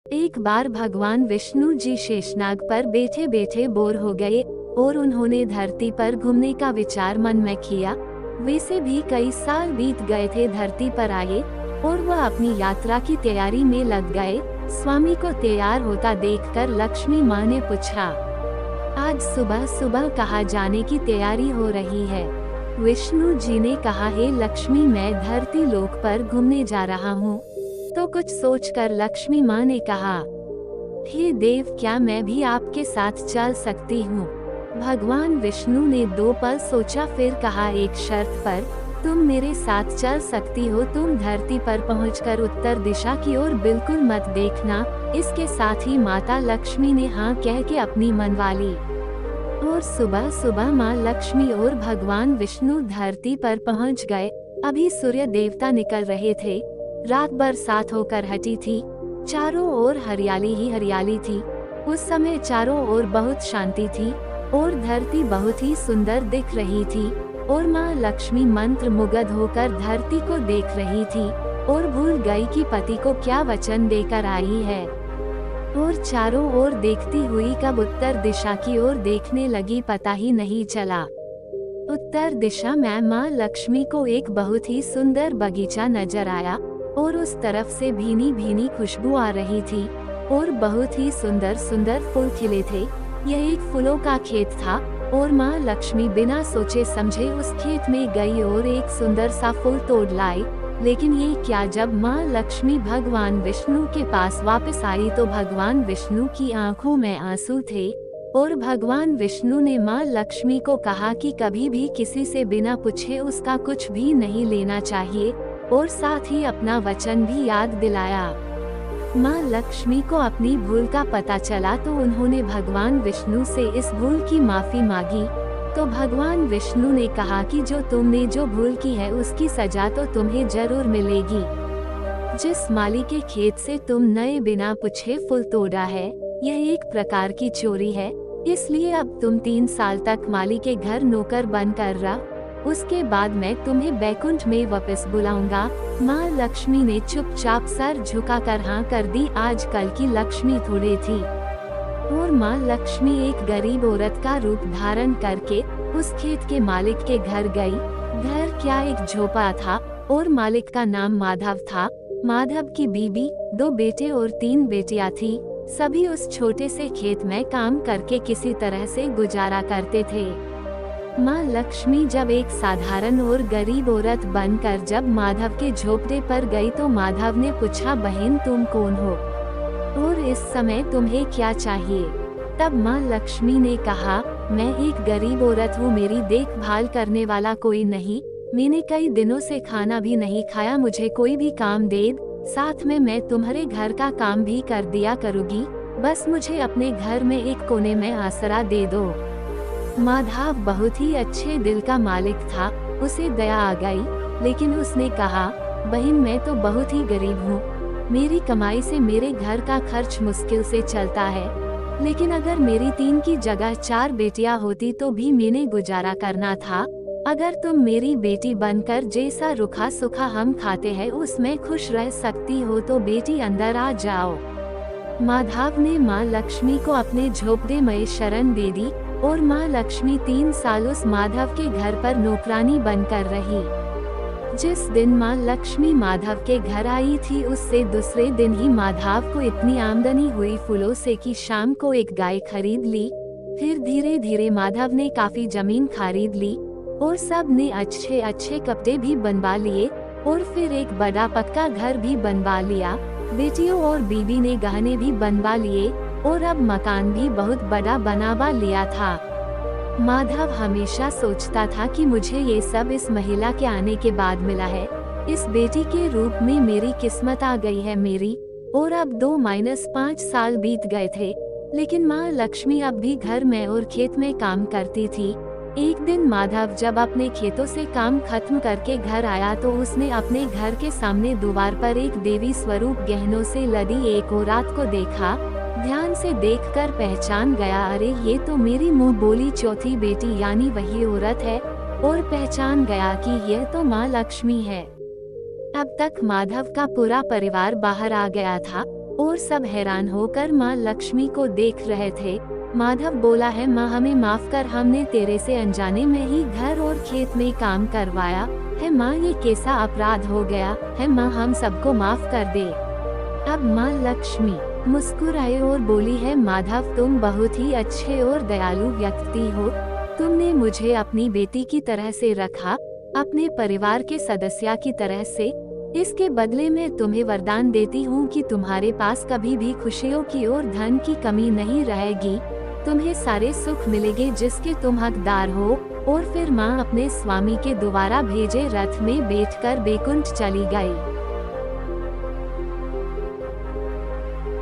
एक बार भगवान विष्णु जी शेषनाग पर बैठे बैठे बोर हो गए और उन्होंने धरती पर घूमने का विचार मन में किया। वैसे भी कई साल बीत गए थे धरती पर आए और वह अपनी यात्रा की तैयारी में लग गए। स्वामी को तैयार होता देखकर लक्ष्मी माँ ने पूछा, आज सुबह सुबह कहाँ जाने की तैयारी हो रही है? विष्णु जी ने कहा, हे लक्ष्मी, मैं धरती लोक पर घूमने जा रहा हूँ। तो कुछ सोचकर लक्ष्मी माँ ने कहा, हे देव, क्या मैं भी आपके साथ चल सकती हूँ? भगवान विष्णु ने 2 पल सोचा, फिर कहा, एक शर्त पर, तुम मेरे साथ चल सकती हो। तुम धरती पर पहुंचकर उत्तर दिशा की ओर बिल्कुल मत देखना। इसके साथ ही माता लक्ष्मी ने हाँ कह के अपनी मनवा ली। और सुबह सुबह माँ लक्ष्मी और भगवान विष्णु धरती पर पहुंच गए। अभी सूर्य देवता निकल रहे थे। रात बरसात होकर हटी थी। चारों ओर हरियाली ही हरियाली थी। उस समय चारों ओर बहुत शांति थी और धरती बहुत ही सुंदर दिख रही थी। और माँ लक्ष्मी मंत्र मुग्ध होकर धरती को देख रही थी और भूल गई कि पति को क्या वचन देकर आई है। और चारों ओर देखती हुई कब उत्तर दिशा की ओर देखने लगी, पता ही नहीं चला। उत्तर दिशा में माँ लक्ष्मी को एक बहुत ही सुंदर बगीचा नजर आया और उस तरफ से भीनी भीनी खुशबू आ रही थी और बहुत ही सुंदर सुंदर फूल खिले थे। यह एक फूलों का खेत था और माँ लक्ष्मी बिना सोचे समझे उस खेत में गई और एक सुंदर सा फूल तोड़ लाई। लेकिन ये क्या, जब माँ लक्ष्मी भगवान विष्णु के पास वापस आई तो भगवान विष्णु की आंखों में आंसू थे और भगवान विष्णु ने माँ लक्ष्मी को कहा कि कभी भी किसी से बिना पूछे उसका कुछ भी नहीं लेना चाहिए और साथ ही अपना वचन भी याद दिलाया। माँ लक्ष्मी को अपनी भूल का पता चला तो उन्होंने भगवान विष्णु से इस भूल की माफी मांगी। तो भगवान विष्णु ने कहा कि तुमने जो भूल की है उसकी सजा तो तुम्हें जरूर मिलेगी। जिस माली के खेत से तुम नए बिना पूछे फूल तोड़ा है, यह एक प्रकार की चोरी है। इसलिए अब तुम 3 साल तक माली के घर नौकर बनकर रह। उसके बाद मैं तुम्हें बैकुंठ में वापस बुलाऊंगा। माँ लक्ष्मी ने चुपचाप सर झुकाकर हाँ कर दी। आजकल की लक्ष्मी थोड़ी थी और माँ लक्ष्मी एक गरीब औरत का रूप धारण करके उस खेत के मालिक के घर गई। घर क्या, एक झोपड़ा था और मालिक का नाम माधव था। माधव की बीबी, 2 बेटे और 3 बेटियां थी। सभी उस छोटे से खेत में काम करके किसी तरह से गुजारा करते थे। माँ लक्ष्मी जब एक साधारण और गरीब औरत बनकर जब माधव के झोपड़े पर गई तो माधव ने पूछा, बहन तुम कौन हो और इस समय तुम्हें क्या चाहिए? तब माँ लक्ष्मी ने कहा, मैं एक गरीब औरत हूँ, मेरी देखभाल करने वाला कोई नहीं। मैंने कई दिनों से खाना भी नहीं खाया, मुझे कोई भी काम दे, साथ में मैं तुम्हारे घर का काम भी कर दिया करूँगी। बस मुझे अपने घर में एक कोने में आसरा दे दो। माधव बहुत ही अच्छे दिल का मालिक था। उसे दया आ गई, लेकिन उसने कहा, बहन मैं तो बहुत ही गरीब हूँ। मेरी कमाई से मेरे घर का खर्च मुश्किल से चलता है। लेकिन अगर मेरी 3 की जगह 4 बेटियां होती तो भी मैंने गुजारा करना था। अगर तुम मेरी बेटी बनकर जैसा रूखा सूखा हम खाते हैं उसमें खुश रह सकती हो तो बेटी अंदर आ जाओ। माधव ने माँ लक्ष्मी को अपने झोपड़े में शरण दे दी और माँ लक्ष्मी 3 साल उस माधव के घर पर नौकरानी बनकर रही। जिस दिन माँ लक्ष्मी माधव के घर आई थी उससे दूसरे दिन ही माधव को इतनी आमदनी हुई फूलों से कि शाम को एक गाय खरीद ली। फिर धीरे धीरे माधव ने काफी जमीन खरीद ली और सब ने अच्छे अच्छे कपड़े भी बनवा लिए और फिर एक बड़ा पक्का घर भी बनवा लिया। बेटियों और बीबी ने गहने भी बनवा लिए और अब मकान भी बहुत बड़ा बनवा लिया था। माधव हमेशा सोचता था कि मुझे ये सब इस महिला के आने के बाद मिला है। इस बेटी के रूप में मेरी किस्मत आ गई है मेरी। और अब 2-5 साल बीत गए थे, लेकिन माँ लक्ष्मी अब भी घर में और खेत में काम करती थी। एक दिन माधव जब अपने खेतों से काम खत्म करके घर आया तो उसने अपने घर के सामने दीवार पर एक देवी स्वरूप गहनों से लदी एक औरत को देखा। ध्यान से देखकर पहचान गया, अरे ये तो मेरी मुंह बोली चौथी बेटी यानी वही औरत है। और पहचान गया कि यह तो माँ लक्ष्मी है। अब तक माधव का पूरा परिवार बाहर आ गया था और सब हैरान होकर माँ लक्ष्मी को देख रहे थे। माधव बोला है माँ हमें माफ कर, हमने तेरे से अनजाने में ही घर और खेत में काम करवाया है माँ, ये कैसा अपराध हो गया है माँ, हम सबको माफ कर दे। अब माँ लक्ष्मी मुस्कुराए और बोली है माधव तुम बहुत ही अच्छे और दयालु व्यक्ति हो, तुमने मुझे अपनी बेटी की तरह से रखा, अपने परिवार के सदस्य की तरह से। इसके बदले में तुम्हें वरदान देती हूँ कि तुम्हारे पास कभी भी खुशियों की और धन की कमी नहीं रहेगी, तुम्हें सारे सुख मिलेंगे जिसके तुम हकदार हो। और फिर माँ अपने स्वामी के दोबारा भेजे रथ में बैठकर बैकुंठ चली गई।